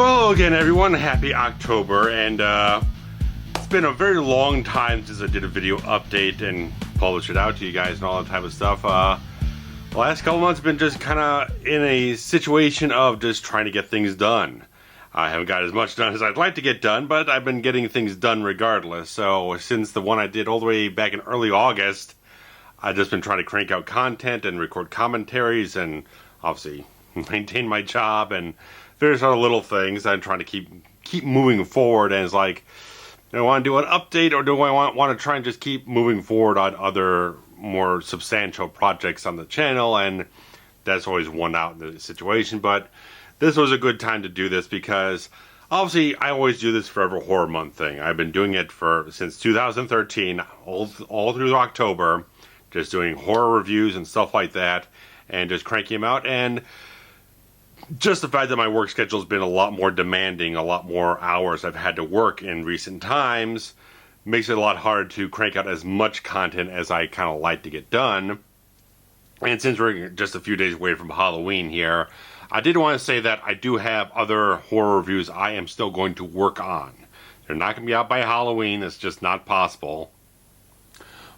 Well, again, everyone, happy October, and it's been a very long time since I did a video update and published it out to you guys and all that type of stuff. The last couple months have been just kind of in a situation of just trying to get things done. I haven't got as much done as I'd like to get done, but I've been getting things done regardless. So since the one I did all the way back in early August, I've just been trying to crank out content and record commentaries and obviously maintain my job and various other little things. I'm trying to keep moving forward, and it's like, do I want to do an update, or do I want to try and just keep moving forward on other more substantial projects on the channel? And that's always won out in the situation. But this was a good time to do this because obviously I always do this Forever Horror Month thing. I've been doing it since 2013, all through October, just doing horror reviews and stuff like that, and just cranking them out. And just the fact that my work schedule has been a lot more demanding, a lot more hours I've had to work in recent times, makes it a lot harder to crank out as much content as I kind of like to get done. And since we're just a few days away from Halloween here, I did want to say that I do have other horror reviews I am still going to work on. They're not going to be out by Halloween. It's just not possible.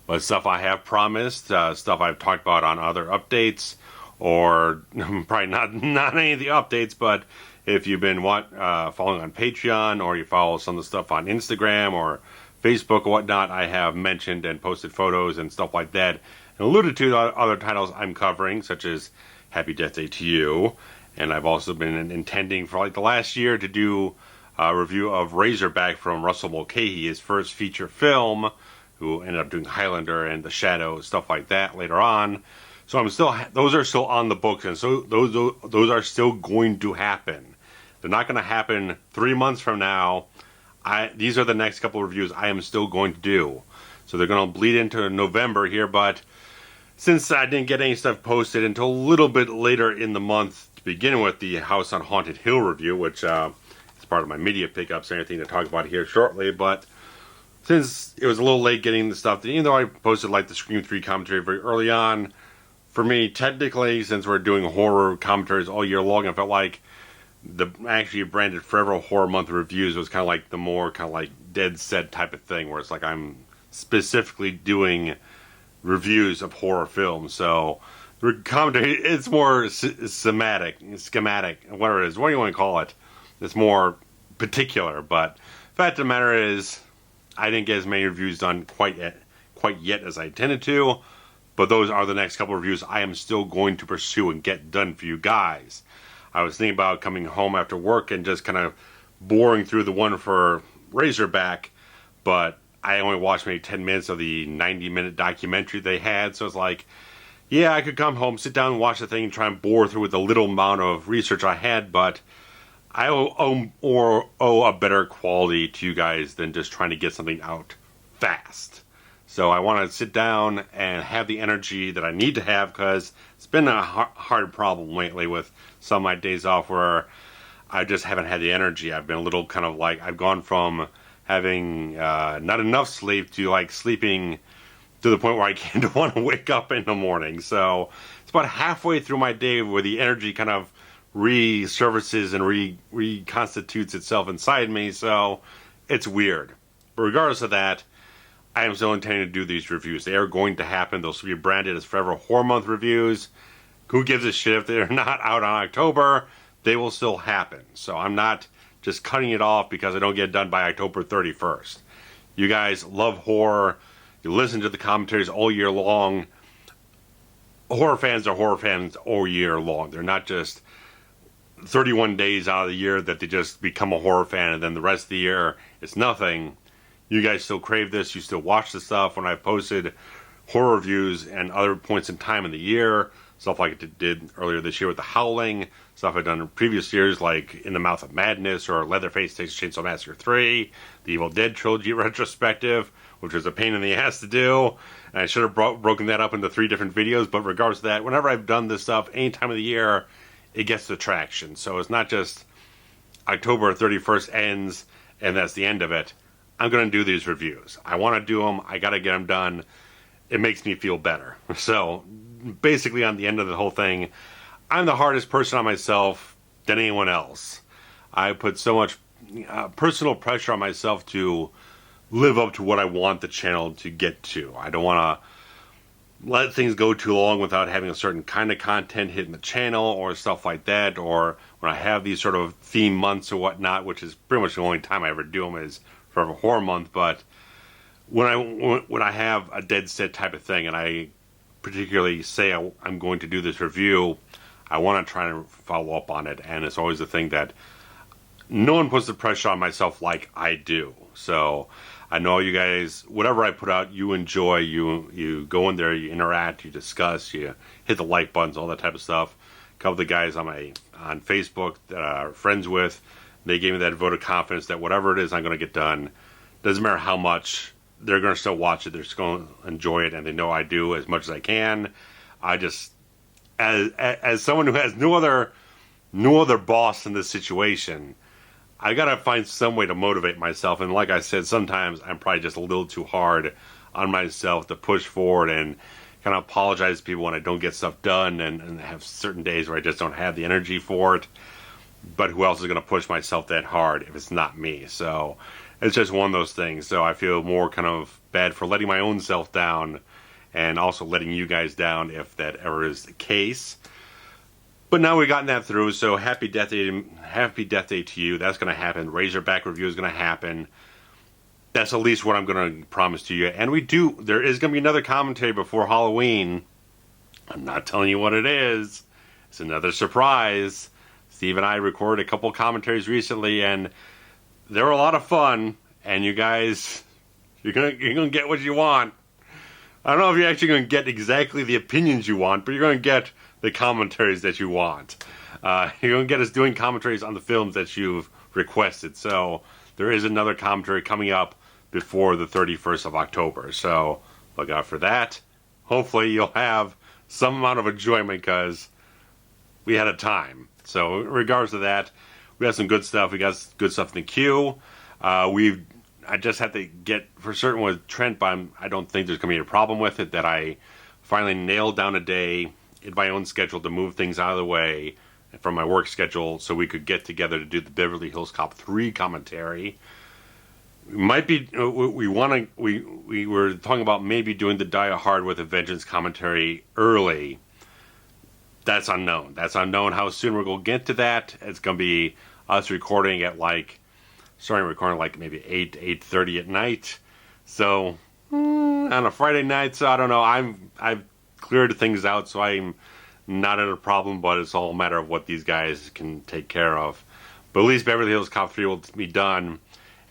But stuff I have promised, stuff I've talked about on other updates, or probably not any of the updates, but if you've been following on Patreon, or you follow some of the stuff on Instagram or Facebook or whatnot, I have mentioned and posted photos and stuff like that, and alluded to the other titles I'm covering, such as Happy Death Day to You. And I've also been intending for like the last year to do a review of Razorback from Russell Mulcahy, his first feature film, who ended up doing Highlander and The Shadow, stuff like that later on. So those are still on the books, and so those are still going to happen. They're not going to happen 3 months from now. These are the next couple of reviews I am still going to do. So they're going to bleed into November here, but since I didn't get any stuff posted until a little bit later in the month to begin with, the House on Haunted Hill review, which is part of my media pickups and everything to talk about here shortly, but since it was a little late getting the stuff, even though I posted like the Scream 3 commentary very early on, for me, technically, since we're doing horror commentaries all year long, I felt like the actually branded Forever Horror Month reviews was kind of like the more kind of like dead set type of thing, where it's like I'm specifically doing reviews of horror films. So the commentary, it's more schematic, whatever it is, what do you want to call it? It's more particular. But the fact of the matter is, I didn't get as many reviews done quite yet as I intended to. But those are the next couple of reviews I am still going to pursue and get done for you guys. I was thinking about coming home after work and just kind of boring through the one for Razorback, but I only watched maybe 10 minutes of the 90-minute documentary they had, so it's like, yeah, I could come home, sit down and watch the thing and try and bore through with the little amount of research I had, but I owe a better quality to you guys than just trying to get something out fast. So I want to sit down and have the energy that I need to have, because it's been a hard problem lately with some of my days off where I just haven't had the energy. I've been a little kind of like, I've gone from having not enough sleep to like sleeping to the point where I can't want to wake up in the morning. So it's about halfway through my day where the energy kind of resurfaces and reconstitutes itself inside me. So it's weird. But regardless of that, I am still intending to do these reviews. They are going to happen. They'll be branded as Forever Horror Month reviews. Who gives a shit if they're not out on October? They will still happen. So I'm not just cutting it off because I don't get it done by October 31st. You guys love horror. You listen to the commentaries all year long. Horror fans are horror fans all year long. They're not just 31 days out of the year that they just become a horror fan and then the rest of the year it's nothing. You guys still crave this. You still watch the stuff when I've posted horror reviews and other points in time in the year. Stuff like I did earlier this year with The Howling. Stuff I've done in previous years like In the Mouth of Madness or Leatherface Takes Chainsaw Massacre 3. The Evil Dead Trilogy retrospective, which was a pain in the ass to do. And I should have broken that up into 3 different videos. But regardless of that, whenever I've done this stuff, any time of the year, it gets the traction. So it's not just October 31st ends and that's the end of it. I'm going to do these reviews. I want to do them. I got to get them done. It makes me feel better. So basically on the end of the whole thing, I'm the hardest person on myself than anyone else. I put so much personal pressure on myself to live up to what I want the channel to get to. I don't want to let things go too long without having a certain kind of content hitting the channel or stuff like that, or when I have these sort of theme months or whatnot, which is pretty much the only time I ever do them is for a horror month. But when I have a dead set type of thing, and I particularly say I'm going to do this review, I want to try to follow up on it, and it's always the thing that no one puts the pressure on myself like I do. So I know you guys, whatever I put out, you enjoy, you go in there, you interact, you discuss, you hit the like buttons, all that type of stuff. A couple of the guys on Facebook that I'm friends with, they gave me that vote of confidence that whatever it is I'm going to get done, doesn't matter how much, they're going to still watch it, they're just going to enjoy it, and they know I do as much as I can. I just, as someone who has no other boss in this situation, I gotta find some way to motivate myself. And like I said, sometimes I'm probably just a little too hard on myself to push forward and kind of apologize to people when I don't get stuff done, and have certain days where I just don't have the energy for it. But who else is going to push myself that hard if it's not me? So it's just one of those things. So I feel more kind of bad for letting my own self down, and also letting you guys down if that ever is the case. But now we've gotten that through, so happy Death Day to you. That's going to happen. Razorback review is going to happen. That's at least what I'm going to promise to you. And there is going to be another commentary before Halloween. I'm not telling you what it is. It's another surprise. Steve and I recorded a couple commentaries recently, and they were a lot of fun. And you guys, you're gonna get what you want. I don't know if you're actually going to get exactly the opinions you want, but you're going to get the commentaries that you want. You're going to get us doing commentaries on the films that you've requested. So there is another commentary coming up before the 31st of October. So look out for that. Hopefully you'll have some amount of enjoyment, because we had a time. So in regards to that, we have some good stuff. We got good stuff in the queue. I just have to get for certain with Trent, but I don't think there's going to be a problem with it, that I finally nailed down a day in my own schedule to move things out of the way from my work schedule so we could get together to do the Beverly Hills Cop 3 commentary. We were talking about maybe doing the Die Hard with a Vengeance commentary early. That's unknown. That's unknown how soon we're going to get to that. It's going to be us recording at starting recording maybe 8:30 at night. So on a Friday night, so I don't know. I've cleared things out, so I'm not at a problem, but it's all a matter of what these guys can take care of. But at least Beverly Hills Cop 3 will be done,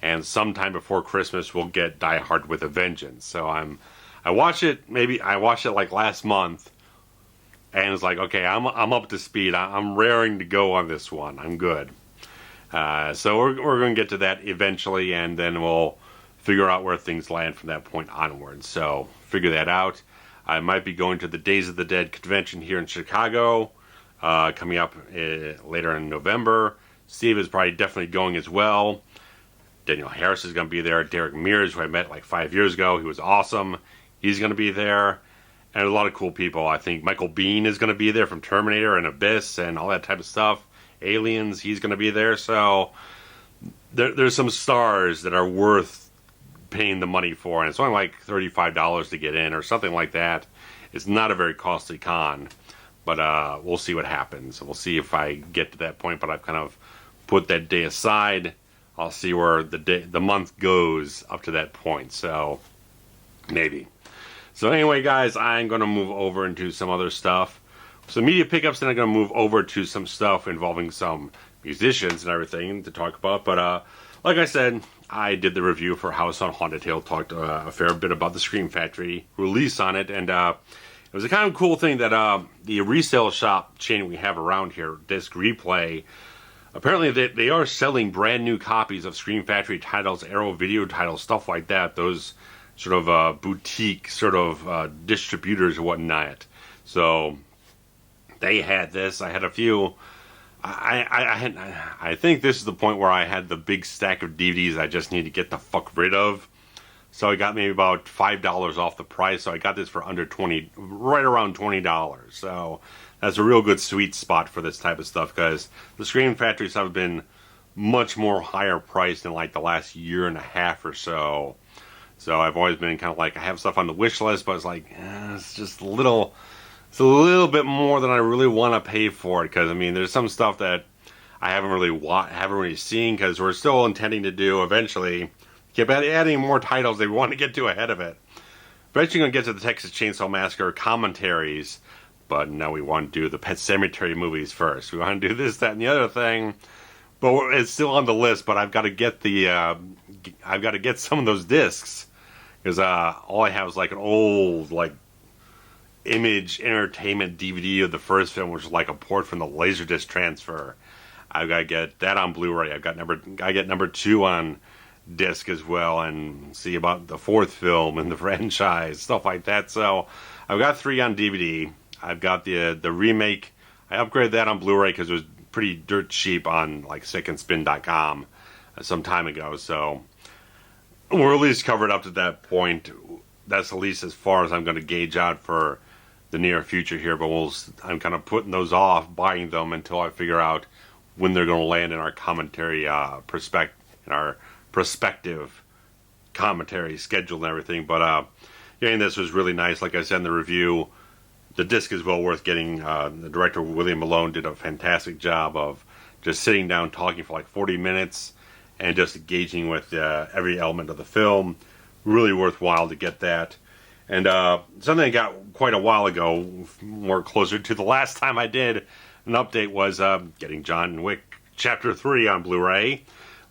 and sometime before Christmas we'll get Die Hard with a Vengeance. So I watched it last month, and it's like, okay, I'm up to speed. I'm raring to go on this one. I'm good. So we're going to get to that eventually, and then we'll figure out where things land from that point onward. So figure that out. I might be going to the Days of the Dead convention here in Chicago, coming up later in November. Steve is probably definitely going as well. Daniel Harris is going to be there. Derek Mears, who I met 5 years ago, he was awesome. He's going to be there. And a lot of cool people. I think Michael Biehn is going to be there from Terminator and Abyss and all that type of stuff. Aliens, he's going to be there. So there's some stars that are worth paying the money for, and it's only like $35 to get in or something like that. It's not a very costly con, but we'll see what happens. We'll see if I get to that point, but I've kind of put that day aside. I'll see where the month goes up to that point, so maybe. So anyway, guys, I'm going to move over into some other stuff. Some media pickups, then I'm going to move over to some stuff involving some musicians and everything to talk about. But like I said, I did the review for House on Haunted Hill, talked a fair bit about the Scream Factory release on it, and it was a kind of cool thing that the resale shop chain we have around here, Disc Replay, apparently they are selling brand new copies of Scream Factory titles, Arrow Video titles, stuff like that, those sort of boutique sort of distributors and whatnot. So they had this. I had a few. I think this is the point where I had the big stack of DVDs I just need to get the fuck rid of. So I got maybe about $5 off the price. So I got this for under right around $20. So that's a real good sweet spot for this type of stuff, because the Scream Factory stuff has been much more higher price than like the last year and a half or so. So I've always been kind of like, I have stuff on the wish list, but it's like, it's just it's a little bit more than I really want to pay for it. Because I mean, there's some stuff that I haven't really seen, because we're still intending to do eventually, keep adding more titles they want to get to ahead of it. Eventually going to get to the Texas Chainsaw Massacre commentaries, but no, we want to do the Pet Sematary movies first. We want to do this, that, and the other thing, but it's still on the list. But I've got to get some of those discs, because all I have is like an old like Image Entertainment DVD of the first film, which is like a port from the Laserdisc transfer. I've got to get that on Blu-ray. I get number 2 on disc as well, and see about the 4th film in the franchise, stuff like that. So I've got 3 on DVD. I've got the remake. I upgraded that on Blu-ray because it was pretty dirt cheap on like secondspin.com some time ago. So we're at least covered up to that point. That's at least as far as I'm going to gauge out for the near future here. But I'm kind of putting those off, buying them, until I figure out when they're going to land in our commentary prospective commentary schedule and everything. But getting this was really nice. Like I said in the review, the disc is well worth getting. The director, William Malone, did a fantastic job of just sitting down talking for like 40 minutes and just engaging with every element of the film. Really worthwhile to get that. And something I got quite a while ago, more closer to the last time I did an update, was getting John Wick Chapter 3 on Blu-ray,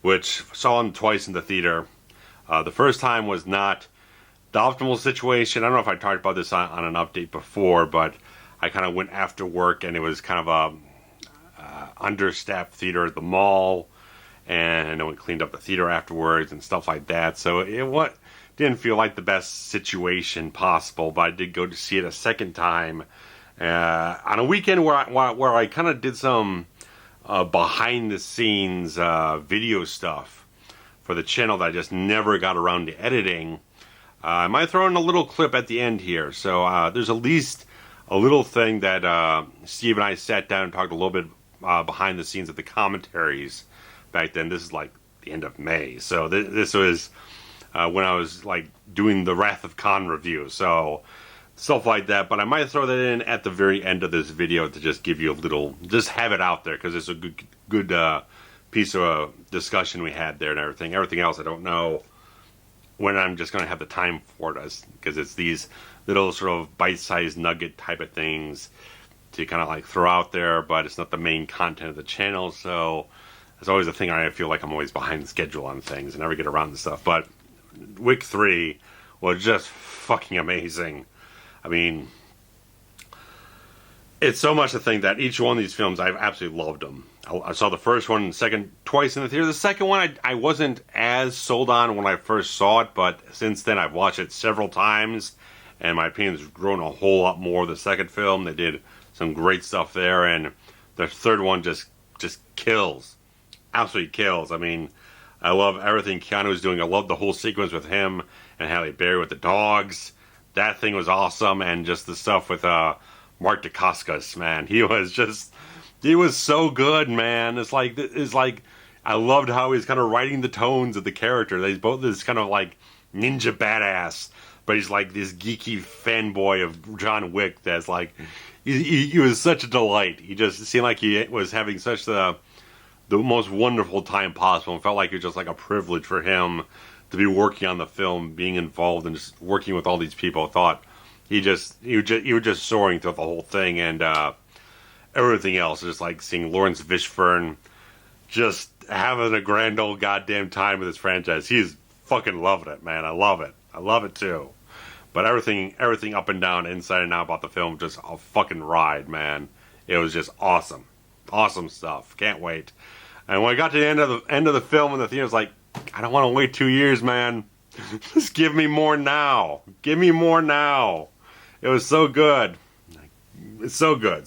which saw him twice in the theater. The first time was not the optimal situation. I don't know if I talked about this on an update before, but I kind of went after work, and it was kind of a understaffed theater at the mall, and then we cleaned up the theater afterwards and stuff like that. So it didn't feel like the best situation possible, but I did go to see it a second time on a weekend where I kind of did some behind the scenes video stuff for the channel that I just never got around to editing. I might throw in a little clip at the end here. So there's at least a little thing that Steve and I sat down and talked a little bit behind the scenes of the commentaries back then. This is like the end of May. So this was when I was like doing the Wrath of Khan review. So stuff like that. But I might throw that in at the very end of this video to just give you a little, just have it out there, because it's a good piece of discussion we had there and everything. Everything else I don't know when I'm just going to have the time for it, because it's these little sort of bite-sized nugget type of things to kind of like throw out there, but it's not the main content of the channel. So it's always a thing. I feel like I'm always behind the schedule on things and never get around to stuff. But Wick 3 was just fucking amazing. I mean, it's so much a thing that each one of these films, I've absolutely loved them. I saw the first one and the second twice in the theater. The second one I wasn't as sold on when I first saw it, but since then I've watched it several times, and my opinion's grown a whole lot more. The second film, they did some great stuff there, and the third one just kills. Absolutely kills. I mean, I love everything Keanu's doing. I love the whole sequence with him and Halle Berry with the dogs. That thing was awesome, and just the stuff with Mark Dacascos, man. He was so good, man. It's like I loved how he's kind of writing the tones of the character. He's both this kind of like ninja badass, but he's like this geeky fanboy of John Wick. That's like he was such a delight. He just seemed like he was having such the most wonderful time possible, and felt like it was just like a privilege for him to be working on the film, being involved and just working with all these people. I thought he was just soaring through the whole thing, and everything else, just like seeing Lawrence Fishburne just having a grand old goddamn time with his franchise. He's fucking loving it, man. I love it too. But everything up and down, inside and out about the film, just a fucking ride, man. It was just awesome stuff. Can't wait. And when I got to the end of the film in the theater, I was like, I don't want to wait 2 years, man. Just give me more now. Give me more now. It was so good. It's so good.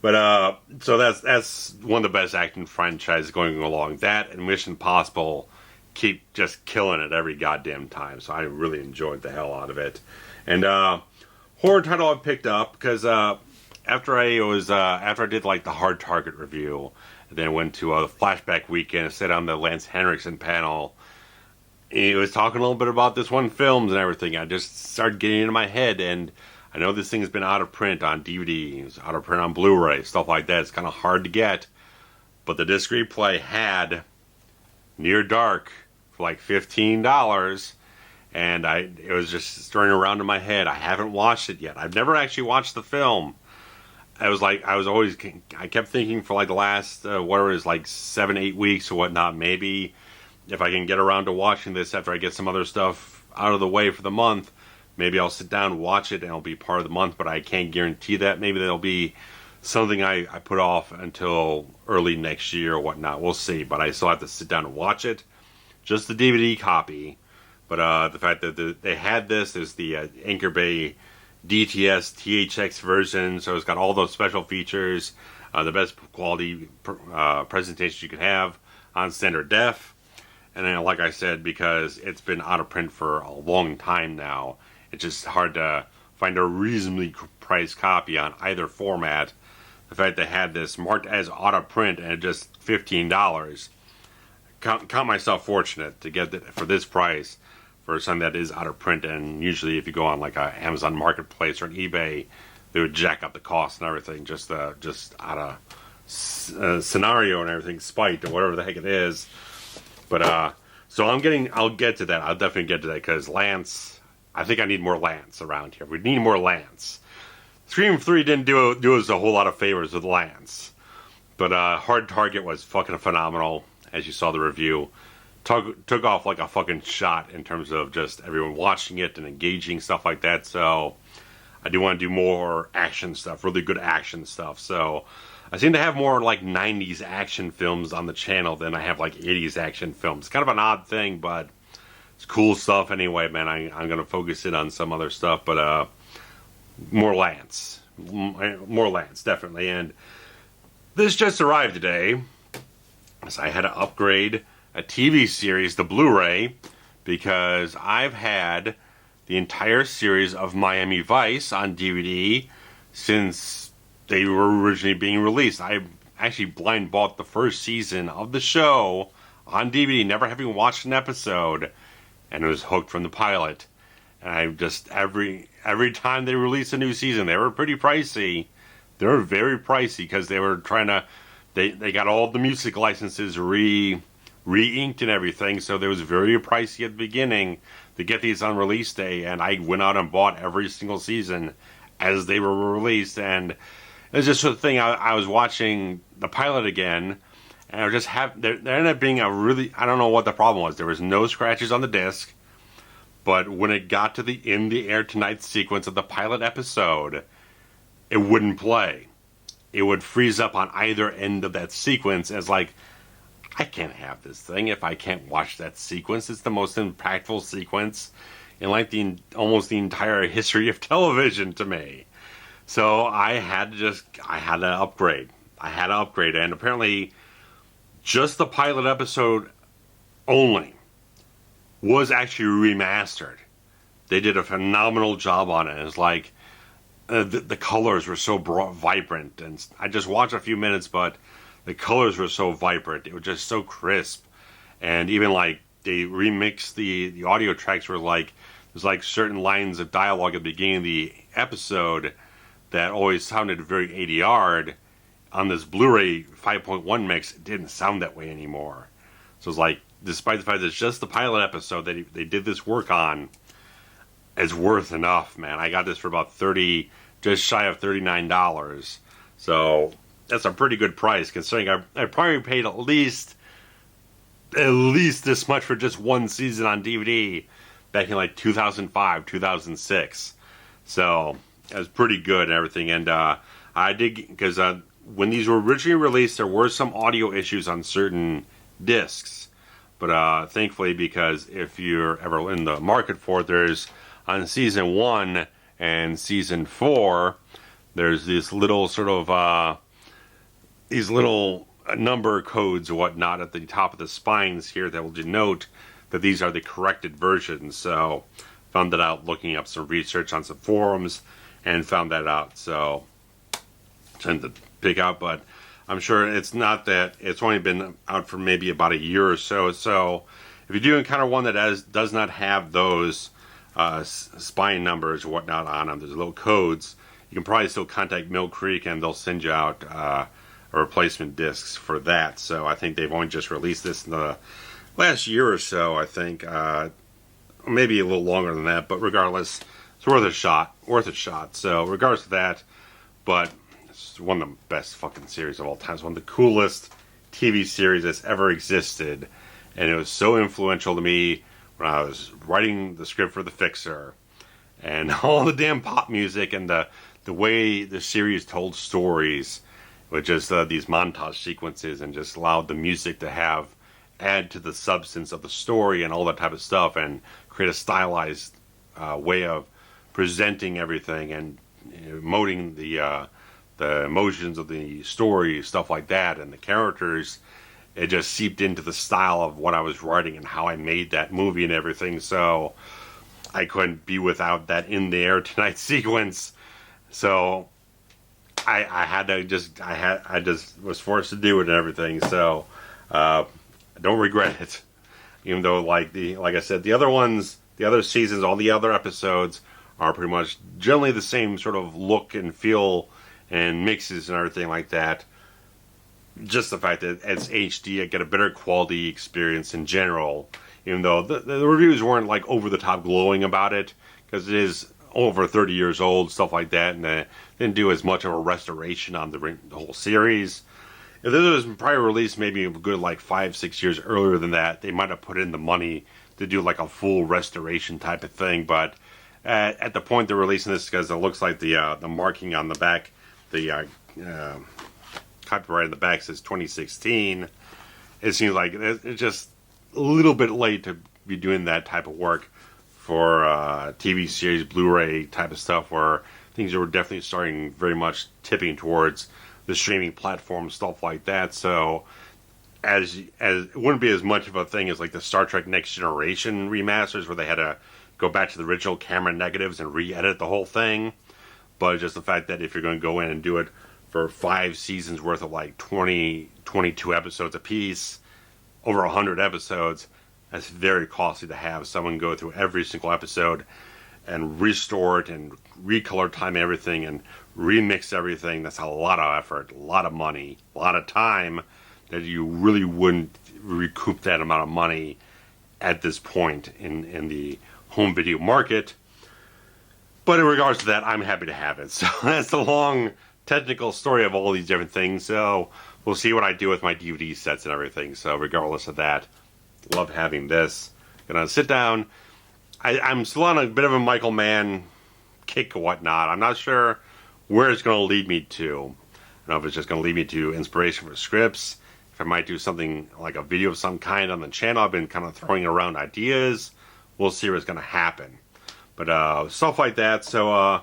But so that's one of the best action franchises going along. That and Mission Impossible keep just killing it every goddamn time. So I really enjoyed the hell out of it. And horror title I picked up because after I did like the Hard Target review And then went to a flashback weekend and sat on the Lance Henriksen panel. He was talking a little bit about this one, films and everything. I just started getting into my head, and I know this thing has been out of print on DVD, it's out of print on Blu-ray, stuff like that. It's kind of hard to get, but the disc replay had Near Dark for like $15, and it was just stirring around in my head. I haven't watched it yet. I've never actually watched the film. I kept thinking for like the last, whatever it is, like 7-8 weeks or whatnot, maybe if I can get around to watching this after I get some other stuff out of the way for the month, maybe I'll sit down and watch it and it'll be part of the month, but I can't guarantee that. Maybe that'll be something I put off until early next year or whatnot. We'll see, but I still have to sit down and watch it. Just the DVD copy. But the fact that they had this is the Anchor Bay DTS THX version, so it's got all those special features, the best quality presentation you can have on standard def. And then, like I said, because it's been out of print for a long time now, it's just hard to find a reasonably priced copy on either format. The fact they had this marked as out of print and just $15, count myself fortunate to get it for this price for something that is out of print. And usually if you go on like a Amazon Marketplace or an eBay, they would jack up the cost and everything just out of scenario and everything, spite or whatever the heck it is. But so I'll get to that. I'll definitely get to that because Lance, I think I need more Lance around here. We need more Lance. Scream 3 didn't do us a whole lot of favors with Lance, but Hard Target was fucking phenomenal. As you saw the review, took off like a fucking shot in terms of just everyone watching it and engaging, stuff like that. So I do want to do more action stuff, really good action stuff. So I seem to have more like 90s action films on the channel than I have like 80s action films. Kind of an odd thing, but it's cool stuff anyway, man. I'm going to focus in on some other stuff, but more Lance. More Lance, definitely. And this just arrived today, so I had to upgrade a TV series, the Blu-ray, because I've had the entire series of Miami Vice on DVD since they were originally being released. I actually blind bought the first season of the show on DVD, never having watched an episode, and was hooked from the pilot. And I just, every time they released a new season, they were pretty pricey. They were very pricey because they were trying to, they got all the music licenses re-inked and everything, so they was very pricey at the beginning to get these on release day, and I went out and bought every single season as they were released. And it's just the thing, I was watching the pilot again, and I just there ended up being a really, I don't know what the problem was. There was no scratches on the disc, but when it got to the In the Air Tonight sequence of the pilot episode, it wouldn't play. It would freeze up on either end of that sequence as like, I can't have this thing if I can't watch that sequence. It's the most impactful sequence in like almost the entire history of television to me. So I had to upgrade. And apparently just the pilot episode only was actually remastered. They did a phenomenal job on it. It's like the colors were so vibrant, and I just watched a few minutes, but the colors were so vibrant. It was just so crisp. And even like they remixed the audio tracks were like, there's like certain lines of dialogue at the beginning of the episode that always sounded very ADR'd. On this Blu-ray 5.1 mix, it didn't sound that way anymore. So it's like, despite the fact that it's just the pilot episode that they did this work on, it's worth enough, man. I got this for about just shy of $39. So that's a pretty good price, considering I probably paid at least this much for just one season on DVD back in like 2005, 2006. So it was pretty good and everything. And I did, because when these were originally released, there were some audio issues on certain discs. But thankfully, because if you're ever in the market for it, there's on season 1 and season 4, there's this little sort of these little number codes or whatnot at the top of the spines here that will denote that these are the corrected versions. So found that out looking up some research on some forums and found that out. So tend to pick out, but I'm sure it's not that it's only been out for maybe about a year or so. So if you do encounter one that does not have those spine numbers or whatnot on them, there's little codes, you can probably still contact Mill Creek and they'll send you out a replacement discs for that. So I think they've only just released this in the last year or so, I think. Maybe a little longer than that, but regardless, it's worth a shot. So regardless of that, but it's one of the best fucking series of all time. It's one of the coolest TV series that's ever existed. And it was so influential to me when I was writing the script for The Fixer. And all the damn pop music and the way the series told stories with just these montage sequences, and just allowed the music to add to the substance of the story and all that type of stuff, and create a stylized way of presenting everything and emoting the emotions of the story, stuff like that, and the characters. It just seeped into the style of what I was writing and how I made that movie and everything. So I couldn't be without that In the Air Tonight sequence. So I just was forced to do it and everything. So I don't regret it. Even though, like I said, the other ones, the other seasons, all the other episodes are pretty much generally the same sort of look and feel and mixes and everything like that. Just the fact that it's HD, I get a better quality experience in general. Even though the reviews weren't like over the top glowing about it, because it is over 30 years old, stuff like that, and they didn't do as much of a restoration on the whole series. If this was probably released maybe a good like 5-6 years earlier than that, they might have put in the money to do like a full restoration type of thing. But at the point they're releasing this, because it looks like the marking on the back, the copyright on the back says 2016. It seems like it's just a little bit late to be doing that type of work for TV series, Blu-ray type of stuff, where things were definitely starting very much tipping towards the streaming platform, stuff like that. So as it wouldn't be as much of a thing as like the Star Trek Next Generation remasters, where they had to go back to the original camera negatives and re-edit the whole thing. But just the fact that if you're going to go in and do it for 5 seasons worth of like 22 episodes a piece, over 100 episodes, that's very costly to have someone go through every single episode and restore it and recolor time everything and remix everything. That's a lot of effort, a lot of money, a lot of time that you really wouldn't recoup that amount of money at this point in the home video market. But in regards to that, I'm happy to have it. So that's the long technical story of all these different things. So we'll see what I do with my DVD sets and everything. So regardless of that, love having this. Gonna sit down. I'm still on a bit of a Michael Mann kick or whatnot. I'm not sure where it's going to lead me to. I don't know if it's just going to lead me to inspiration for scripts, if I might do something like a video of some kind on the channel. I've been kind of throwing around ideas. We'll see what's going to happen. But stuff like that. So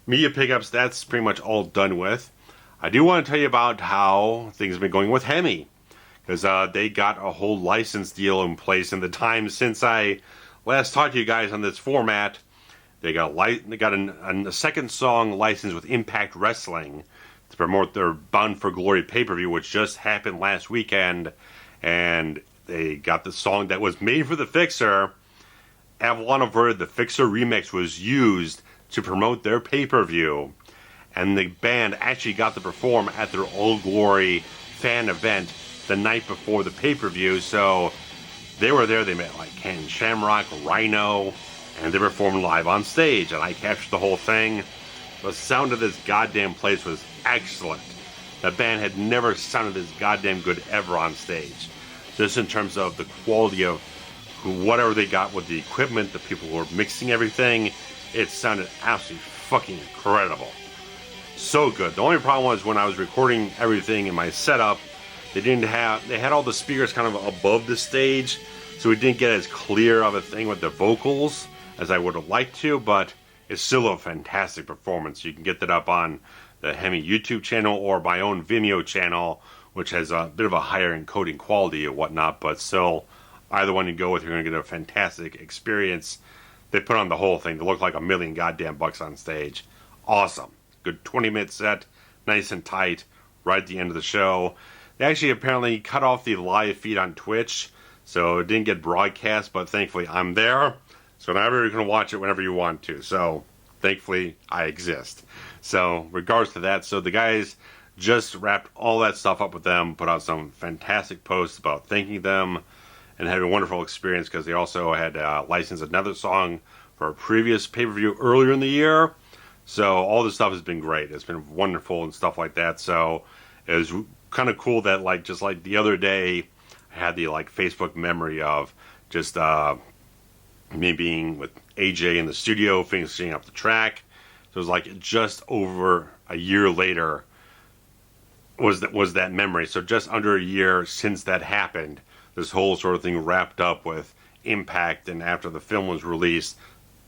media pickups, that's pretty much all done with. I do want to tell you about how things have been going with HEMI, because they got a whole license deal in place in the time since I last talked to you guys on this format. They got a second song license with Impact Wrestling to promote their Bound for Glory pay-per-view, which just happened last weekend. And they got the song that was made for The Fixer. Avalon averted the Fixer remix was used to promote their pay-per-view. And the band actually got to perform at their Old Glory fan event the night before the pay-per-view. So they were there. They met like Ken Shamrock, Rhino, and they performed live on stage. And I captured the whole thing. The sound of this goddamn place was excellent. The band had never sounded this goddamn good ever on stage. Just in terms of the quality of whatever they got with the equipment, the people who were mixing everything, it sounded absolutely fucking incredible. So good. The only problem was when I was recording everything in my setup, they had all the speakers kind of above the stage, so we didn't get as clear of a thing with the vocals as I would have liked to, but it's still a fantastic performance. You can get that up on the HEMI YouTube channel or my own Vimeo channel, which has a bit of a higher encoding quality and whatnot, but still, either one you go with, you're going to get a fantastic experience. They put on the whole thing to look like $1 million goddamn bucks on stage. Awesome. Good 20-minute set, nice and tight, right at the end of the show. They actually apparently cut off the live feed on Twitch, so it didn't get broadcast, but thankfully I'm there. So now you can watch it whenever you want to. So thankfully I exist. So regards to that, so the guys just wrapped all that stuff up with them, put out some fantastic posts about thanking them and having a wonderful experience, because they also had licensed another song for a previous pay-per-view earlier in the year. So all this stuff has been great. It's been wonderful and stuff like that. So it was kind of cool that, like, just like the other day, I had the like Facebook memory of just me being with AJ in the studio finishing up the track. So it was like just over a year later was that memory. So just under a year since that happened, this whole sort of thing wrapped up with Impact, and after the film was released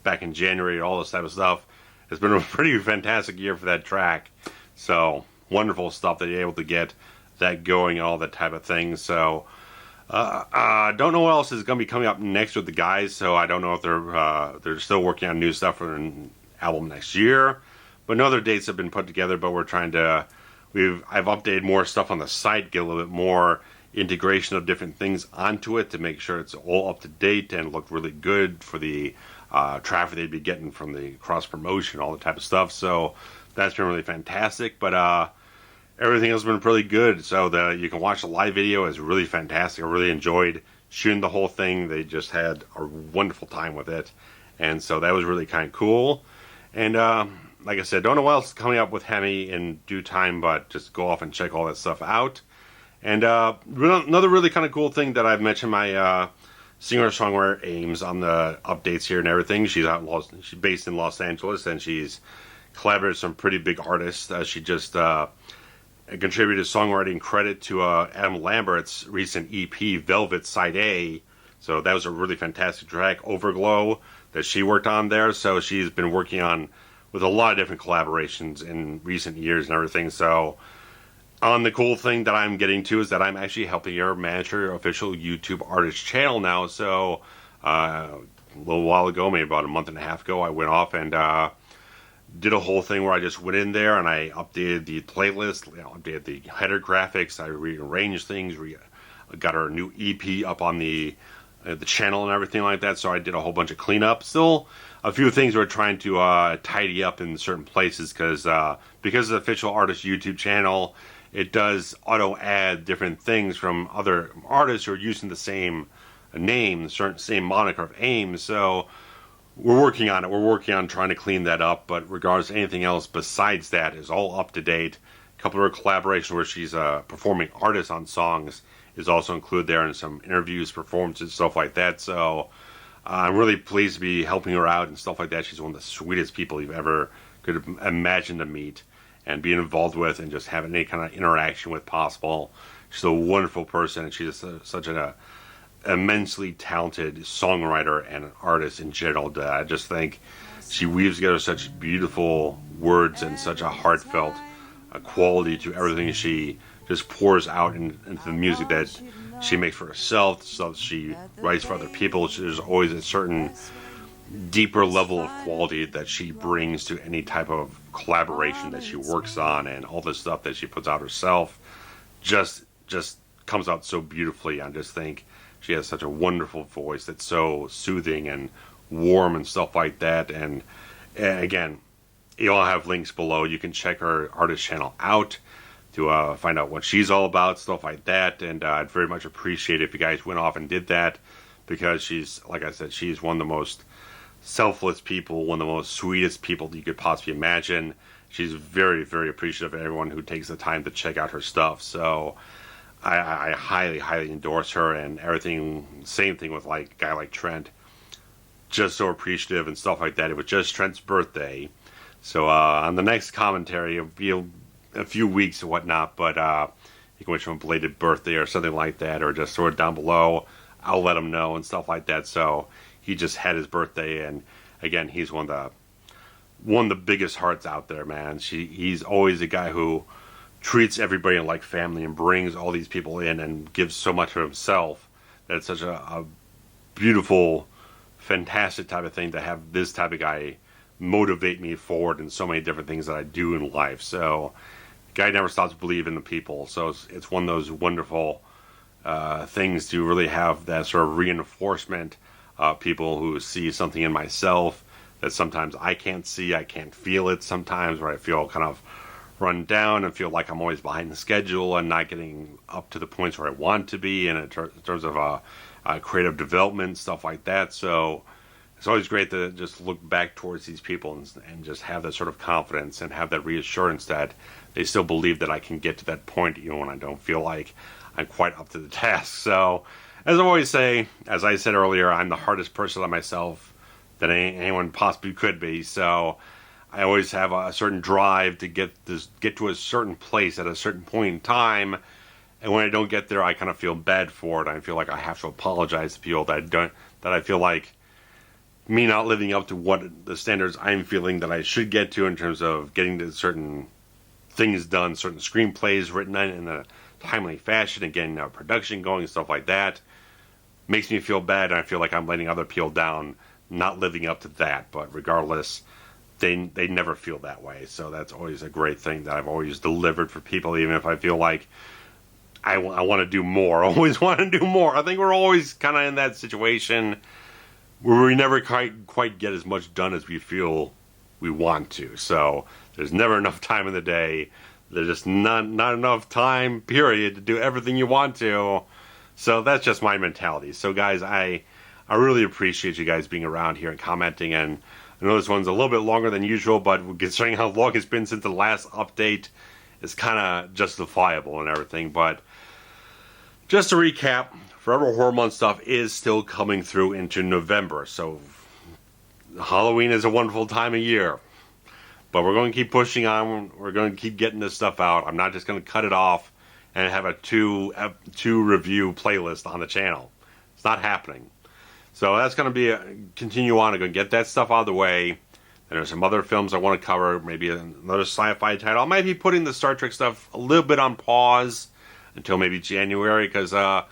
back in January, all this type of stuff. It's been a pretty fantastic year for that track. So wonderful stuff that you're able to get that going and all that type of thing. So don't know what else is going to be coming up next with the guys. So I don't know if they're still working on new stuff for an album next year. But no other dates have been put together. But we're trying to. I've updated more stuff on the site, get a little bit more integration of different things onto it to make sure it's all up to date and look really good for the traffic they'd be getting from the cross promotion, all that type of stuff. So that's been really fantastic. But everything has been really good. So you can watch the live video. It's really fantastic. I really enjoyed shooting the whole thing. They just had a wonderful time with it, and so that was really kind of cool. And like I said, don't know what else is coming up with HEMI in due time, but just go off and check all that stuff out. And another really kind of cool thing that I've mentioned my singer-songwriter AMES on the updates here and everything. She's based in Los Angeles, and she's collaborated with some pretty big artists. She just contributed songwriting credit to Adam Lambert's recent EP, Velvet Side A. So that was a really fantastic track, Overglow, that she worked on there. So she's been working on with a lot of different collaborations in recent years and everything. So the cool thing that I'm getting to is that I'm actually helping her manage her official YouTube artist channel now. So a little while ago, maybe about a month and a half ago, I went off and did a whole thing where I just went in there and I updated the playlist, updated the header graphics, I rearranged things, got her new EP up on the channel and everything like that. So I did a whole bunch of cleanup. Still a few things we're trying to tidy up in certain places, because it's the official artist YouTube channel, it does auto add different things from other artists who are using the same name, the same moniker of AMES. So we're working on it. We're working on trying to clean that up. But regardless of anything else besides that is all up to date. A couple of her collaborations where she's performing artists on songs is also included there, and some interviews, performances, stuff like that. So I'm really pleased to be helping her out and stuff like that. She's one of the sweetest people you've ever could have imagined to meet and being involved with and just having any kind of interaction with possible. She's a wonderful person, and she's such an immensely talented songwriter and an artist in general. I just think she weaves together such beautiful words and such a heartfelt quality to everything she just pours out into the music that she makes for herself, stuff she writes for other people. There's always a certain deeper level of quality that she brings to any type of collaboration that she works on, and all the stuff that she puts out herself just comes out so beautifully. I just think she has such a wonderful voice that's so soothing and warm and stuff like that. And again, you'll have links below. You can check her artist channel out to find out what she's all about, stuff like that. And I'd very much appreciate it if you guys went off and did that, because she's, like I said, she's one of the most selfless people, one of the most sweetest people you could possibly imagine. She's very, very appreciative of everyone who takes the time to check out her stuff. So I highly, highly endorse her and everything. Same thing with like a guy like Trent. Just so appreciative and stuff like that. It was just Trent's birthday. So on the next commentary, it'll be a few weeks or whatnot, but you can wish him a belated birthday or something like that, or just throw it down below. I'll let him know and stuff like that. So he just had his birthday, and again, he's one of the biggest hearts out there, man. He's always a guy who treats everybody like family and brings all these people in and gives so much of himself. That's such a beautiful, fantastic type of thing to have this type of guy motivate me forward in so many different things that I do in life. So guy never stops believing in the people. So it's one of those wonderful things to really have that sort of reinforcement of people who see something in myself that sometimes I can't see, I can't feel it sometimes, where I feel kind of run down and feel like I'm always behind the schedule and not getting up to the points where I want to be, and in terms of creative development, stuff like that. So it's always great to just look back towards these people and just have that sort of confidence and have that reassurance that they still believe that I can get to that point even when I don't feel like I'm quite up to the task. So, as I always say, as I said earlier, I'm the hardest person on myself that anyone possibly could be. So I always have a certain drive to get to a certain place at a certain point in time. And when I don't get there, I kind of feel bad for it. I feel like I have to apologize to people that I feel like me not living up to what the standards I'm feeling that I should get to in terms of getting to certain things done, certain screenplays written in a timely fashion and getting production going and stuff like that. Makes me feel bad, and I feel like I'm letting other people down, not living up to that. But regardless, they never feel that way. So that's always a great thing that I've always delivered for people, even if I feel like I want to do more. I always want to do more. I think we're always kind of in that situation where we never quite get as much done as we feel we want to. So there's never enough time in the day. There's just not enough time, period, to do everything you want to. So that's just my mentality. So guys, I really appreciate you guys being around here and commenting. And I know this one's a little bit longer than usual, but considering how long it's been since the last update, it's kind of justifiable and everything. But just to recap, Forever Horror Month stuff is still coming through into November. So Halloween is a wonderful time of year. But we're going to keep pushing on. We're going to keep getting this stuff out. I'm not just going to cut it off and have a two review playlist on the channel. It's not happening. So that's going to be continue on. I'm going to get that stuff out of the way. And there's some other films I want to cover. Maybe another sci-fi title. I might be putting the Star Trek stuff a little bit on pause until maybe January, because I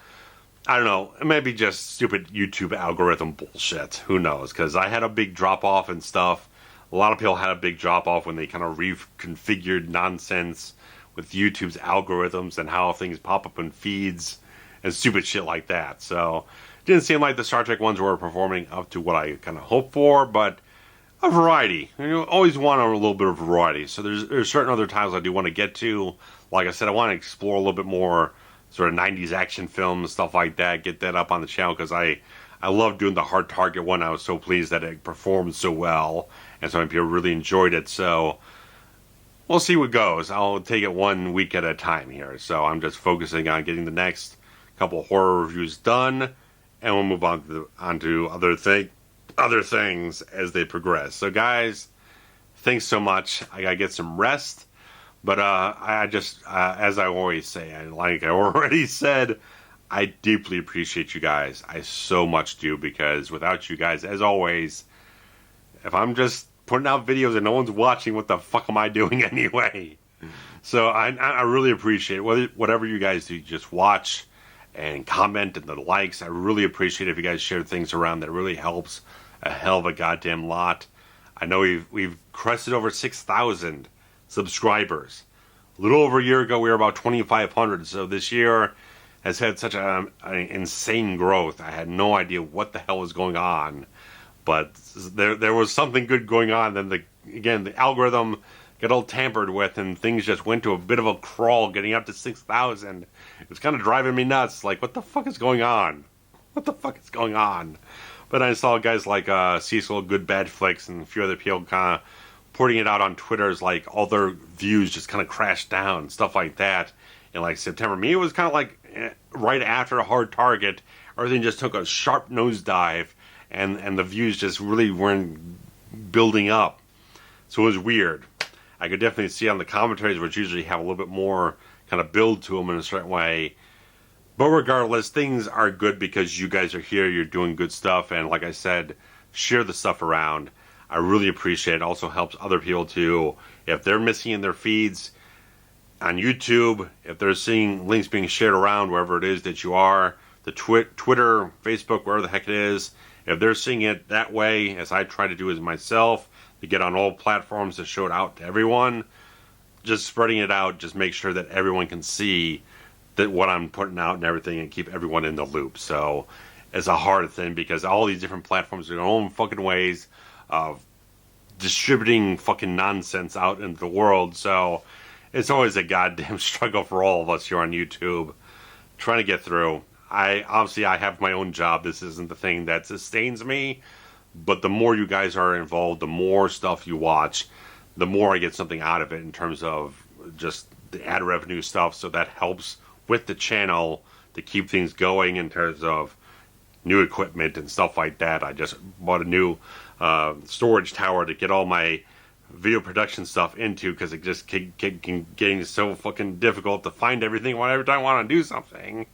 don't know. It may be just stupid YouTube algorithm bullshit. Who knows? Because I had a big drop off and stuff. A lot of people had a big drop off when they kind of reconfigured nonsense with YouTube's algorithms and how things pop up in feeds and stupid shit like that. So it didn't seem like the Star Trek ones were performing up to what I kind of hoped for, but a variety. You always want a little bit of variety. So there's certain other titles I do want to get to. Like I said, I want to explore a little bit more sort of 90s action films, stuff like that. Get that up on the channel, because I love doing the Hard Target one. I was so pleased that it performed so well, and so many people really enjoyed it. So we'll see what goes. I'll take it 1 week at a time here. So I'm just focusing on getting the next couple horror reviews done, and we'll move on to other things as they progress. So guys, thanks so much. I gotta get some rest. But I just, as I always say, and like I already said, I deeply appreciate you guys. I so much do, because without you guys, as always, if I'm just putting out videos and no one's watching, what the fuck am I doing anyway? So I really appreciate it. Whatever you guys do, just watch and comment and the likes. I really appreciate it if you guys share things around. That really helps a hell of a goddamn lot. I know we've crested over 6,000 subscribers. A little over a year ago, we were about 2,500. So this year has had such an insane growth. I had no idea what the hell was going on, but there was something good going on. Then the algorithm got all tampered with, and things just went to a bit of a crawl, getting up to 6,000. It was kind of driving me nuts. Like, what the fuck is going on? What the fuck is going on? But I saw guys like Cecil, Good Bad Flicks, and a few other people kind of putting it out on Twitter as like all their views just kind of crashed down, stuff like that. In like September, me, it was kind of like right after a Hard Target, everything just took a sharp nosedive, and the views just really weren't building up. So it was weird. I could definitely see on the commentaries, which usually have a little bit more kind of build to them in a certain way. But regardless, things are good because you guys are here, you're doing good stuff, and like I said, share the stuff around. I really appreciate it. It also helps other people too. If they're missing in their feeds on YouTube, if they're seeing links being shared around wherever it is that you are, the Twitter, Facebook, wherever the heck it is, if they're seeing it that way, as I try to do as myself, to get on all platforms to show it out to everyone, just spreading it out, just make sure that everyone can see that what I'm putting out and everything, and keep everyone in the loop. So it's a hard thing because all these different platforms are their own fucking ways of distributing fucking nonsense out into the world. So it's always a goddamn struggle for all of us here on YouTube trying to get through. I have my own job. This isn't the thing that sustains me, but the more you guys are involved, the more stuff you watch, the more I get something out of it in terms of just the ad revenue stuff. So that helps with the channel to keep things going in terms of new equipment and stuff like that. I just bought a new storage tower to get all my video production stuff into, because it just kept getting so fucking difficult to find everything whenever I want to do something.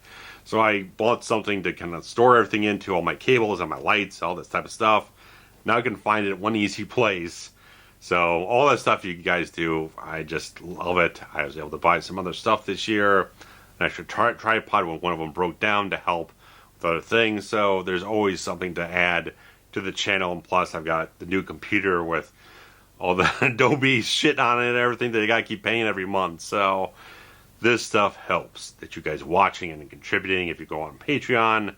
So I bought something to kind of store everything into, all my cables and my lights, all this type of stuff. Now I can find it at one easy place. So all that stuff you guys do, I just love it. I was able to buy some other stuff this year. An extra tripod when one of them broke down to help with other things. So there's always something to add to the channel. And plus I've got the new computer with all the Adobe shit on it and everything that you gotta keep paying every month. So this stuff helps, that you guys watching and contributing. If you go on Patreon,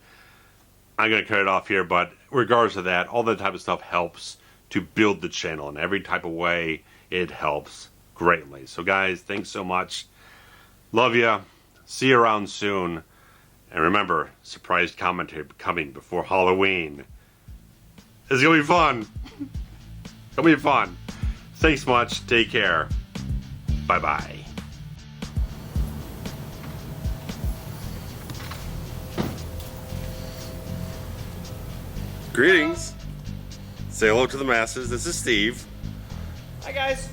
I'm gonna cut it off here, but regardless of that, all that type of stuff helps to build the channel in every type of way. It helps greatly. So guys, thanks so much. Love ya. See you around soon. And remember, surprise commentary coming before Halloween. It's gonna be fun. It'll be fun. Thanks much. Take care. Bye-bye. Greetings. Say hello to the masses. This is Steve. Hi guys.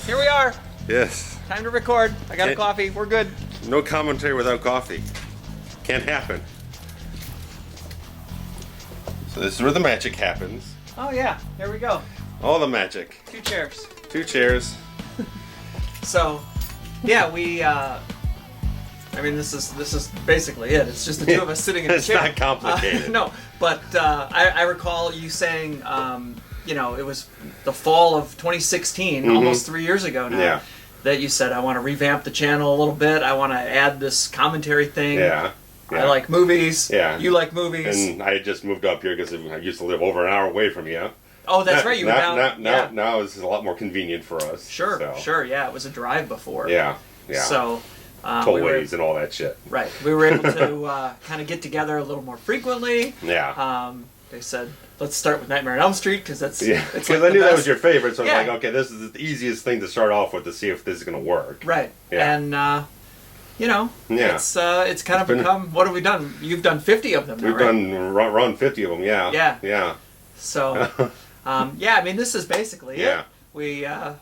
Here we are. Yes. Time to record. I got a coffee. We're good. No commentary without coffee. Can't happen. So this is where the magic happens. Oh yeah. Here we go. All the magic. 2 chairs. 2 chairs. So, yeah, we. I mean, this is basically it. It's just the two of us sitting in a chair. It's not complicated. No, but I recall you saying, you know, it was the fall of 2016, almost 3 years ago now. Yeah. That you said, I want to revamp the channel a little bit. I want to add this commentary thing. Yeah. I like movies. Yeah. You like movies. And I just moved up here because I used to live over an hour away from you. Oh, that's right. You were down. Now this is a lot more convenient for us. Sure, so. sure. Yeah, it was a drive before. Yeah, yeah. So, tollways and all that shit. Right. We were able to kind of get together a little more frequently. Yeah. They said, let's start with Nightmare on Elm Street because that's because like I knew the that best. was your favorite, so I was Yeah. like, okay, this is the easiest thing to start off with to see if this is going to work. Right. Yeah. And you know, Yeah. it's kind of become. What have we done? You've done 50 of them now, We've right? done run 50 of them. Yeah. Yeah. Yeah. So, yeah. I mean, this is basically Yeah. it.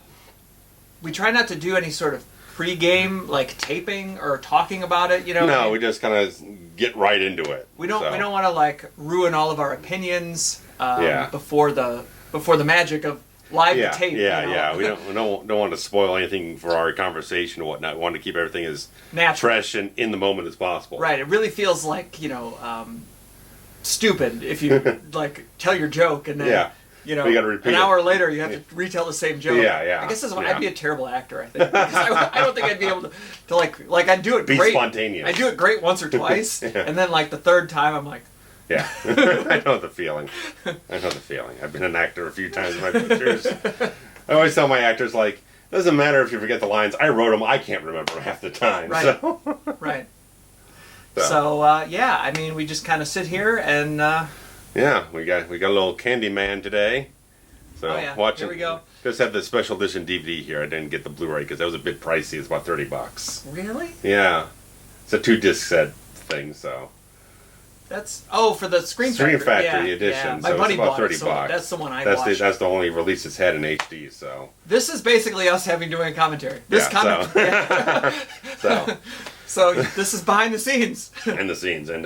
We try not to do any sort of pre-game like taping or talking about it. You know. No, we just kind of get right into it. We don't. So. We don't want to like ruin all of our opinions Yeah. before the magic of live Yeah, to tape. yeah, you know? yeah. We don't want to spoil anything for our conversation or whatnot. We want to keep everything as Natural. fresh and in the moment as possible. Right. It really feels like, you know, stupid if you like tell your joke and then Yeah. you know You gotta repeat an it. hour later you have to retell the same joke. Yeah, yeah. I guess that's why Yeah. I'd be a terrible actor. I think because I don't think I'd be able to like I'd do it Be great. spontaneous. I do it great once or twice, Yeah. and then like the third time I'm like. Yeah, I know the feeling. I've been an actor a few times in my pictures. I always tell my actors, like, it doesn't matter if you forget the lines. I wrote them. I can't remember them half the time. Right. So. Right. So yeah, I mean, we just kind of sit here and. Yeah, we got a little Candyman today. So Oh, yeah. watching. Here we go. Just have the special edition DVD here. I didn't get the Blu-ray because that was a bit pricey. It's about $30. Really? Yeah, it's a 2-disc set thing. So. That's for the Screen Factory yeah, edition. Yeah. So My buddy it's about bought it, $30. so that's the one I That's watched. that's the only release it's had in HD. So. This is basically us doing a commentary. This Yeah, commentary. So. So this is behind the scenes. And the scenes and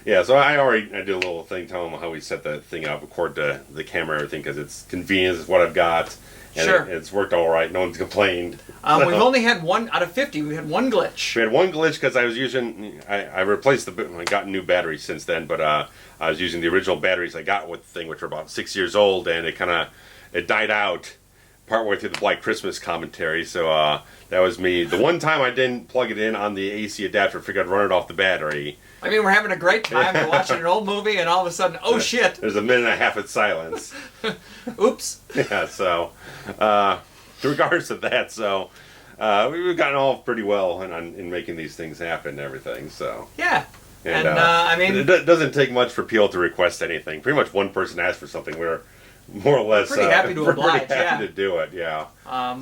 yeah, so I did a little thing telling them how we set the thing up, record the camera, everything, because it's convenient. It's what I've got. And Sure. it's worked all right. No one's complained. We've only had one out of 50. We had one glitch. We had one glitch because I was using. I replaced I got new batteries since then, but I was using the original batteries I got with the thing, which are about 6 years old, and it died out partway through the Black Christmas commentary, so that was me. The one time I didn't plug it in on the AC adapter, figured I'd run it off the battery. I mean, we're having a great time. We're watching an old movie, and all of a sudden, oh shit! There's a minute and a half of silence. Oops. Yeah, so regards to that, so we've gotten off pretty well in making these things happen and everything. So yeah. And I mean, it doesn't take much for people to request anything. Pretty much one person asks for something, we're more or less pretty happy to oblige. Pretty happy to do it. Yeah.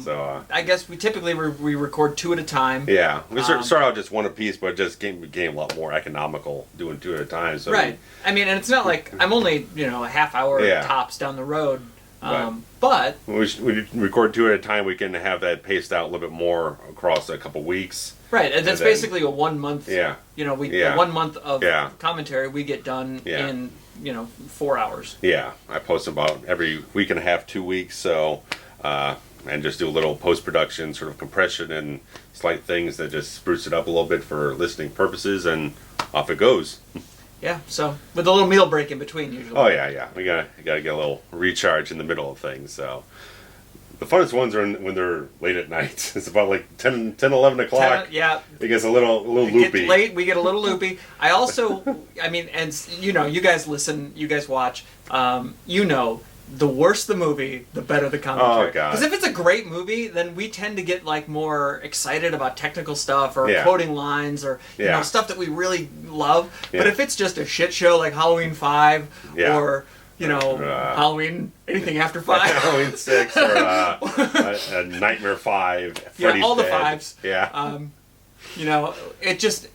So I guess we typically we record 2 at a time. Yeah, we start out just one a piece, but it just became a lot more economical doing 2 at a time. So right. I mean, and it's not like I'm only a half hour tops down the road. But when we record 2 at a time, we can have that paced out a little bit more across a couple weeks. Right, and that's basically a 1 month. Yeah. A 1 month of commentary we get done in 4 hours. Yeah, I post about every week and a half, 2 weeks. So, and just do a little post production, sort of compression and slight things that just spruce it up a little bit for listening purposes, and off it goes. Yeah, so with a little meal break in between usually. Oh yeah. We gotta get a little recharge in the middle of things. So the funnest ones are when they're late at night. It's about like 10 11 o'clock. Yeah. It gets a little loopy. It gets late, we get a little loopy. I also, I mean, and you guys listen, you guys watch, the worse the movie, the better the commentary. Oh, God. Because if it's a great movie, then we tend to get like more excited about technical stuff or Yeah. quoting lines or stuff that we really love. But if it's just a shit show like Halloween 5 or Halloween anything after 5, Halloween 6 or a Nightmare 5, Freddy's all the Dead. 5s. Yeah. It just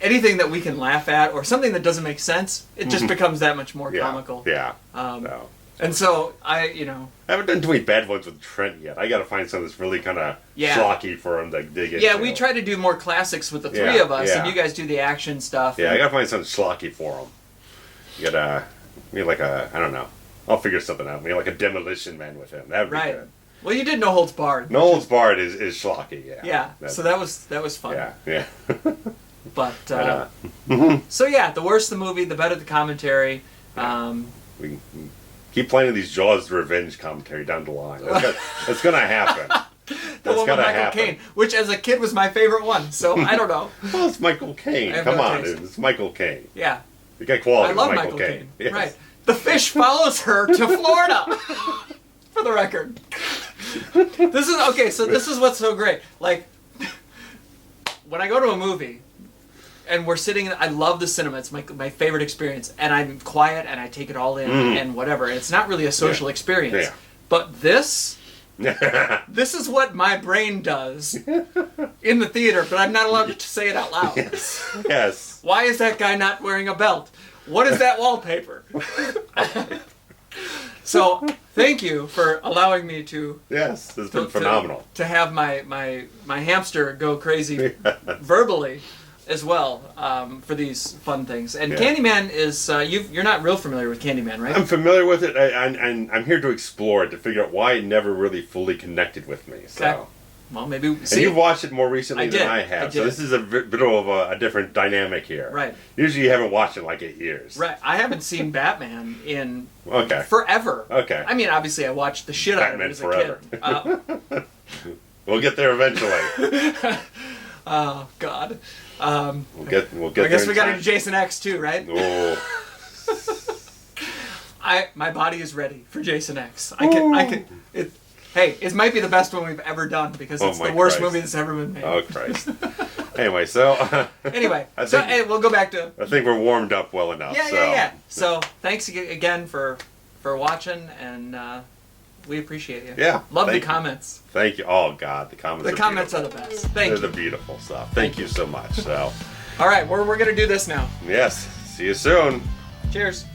anything that we can laugh at or something that doesn't make sense, it just becomes that much more comical. Yeah. And so I haven't done too many bad ones with Trent yet. I got to find something that's really kind of schlocky for him to dig into. Yeah, we try to do more classics with the 3 of us, and you guys do the action stuff. Yeah, I got to find something schlocky for him. You got like a, I don't know. I'll figure something out. Maybe like a Demolition Man with him. That'd be good. Well, you did No Holds Barred. No Holds Barred is schlocky. Yeah. So that was fun. Yeah. But so yeah, the worse the movie, the better the commentary. We can keep playing these Jaws Revenge commentary down the line. That's gonna happen. The one with Michael Caine, which as a kid was my favorite one. So I don't know. Well, it's Michael Caine. Come on, it's Michael Caine. Yeah. You got quality. I love Michael Caine. Yes. Right. The fish follows her to Florida. For the record. This is okay. So this is what's so great. Like when I go to a movie. And we're sitting. I love the cinema. It's my favorite experience. And I'm quiet and I take it all in and whatever. It's not really a social experience. Yeah. But this is what my brain does in the theater. But I'm not allowed to say it out loud. Yes. Why is that guy not wearing a belt? What is that wallpaper? So thank you for allowing me to. Yes, this has been phenomenal. To have my hamster go crazy verbally. As well, for these fun things. And Candyman is, you're not real familiar with Candyman, right? I'm familiar with it, and I'm here to explore it, to figure out why it never really fully connected with me. So. Okay. Well, maybe... And you've watched it more recently than I have, so this is a bit of a different dynamic here. Right. Usually you haven't watched it in like 8 years. Right. I haven't seen Batman in forever. Okay. I mean, obviously I watched the shit out of it as a kid. We'll get there eventually. Oh, God. We'll get I guess we got to do Jason X too, right? Oh. My body is ready for Jason X. I can. It might be the best one we've ever done because it's the worst movie that's ever been made. Oh Christ. Anyway, so. We'll go back to. I think we're warmed up well enough. Yeah. So thanks again for watching, and we appreciate you. Yeah. Love the comments. Thank you. Oh God, the comments. The comments are the best. Thank you. They're the beautiful stuff. Thank you so much. So. All right, we're gonna do this now. Yes. See you soon. Cheers.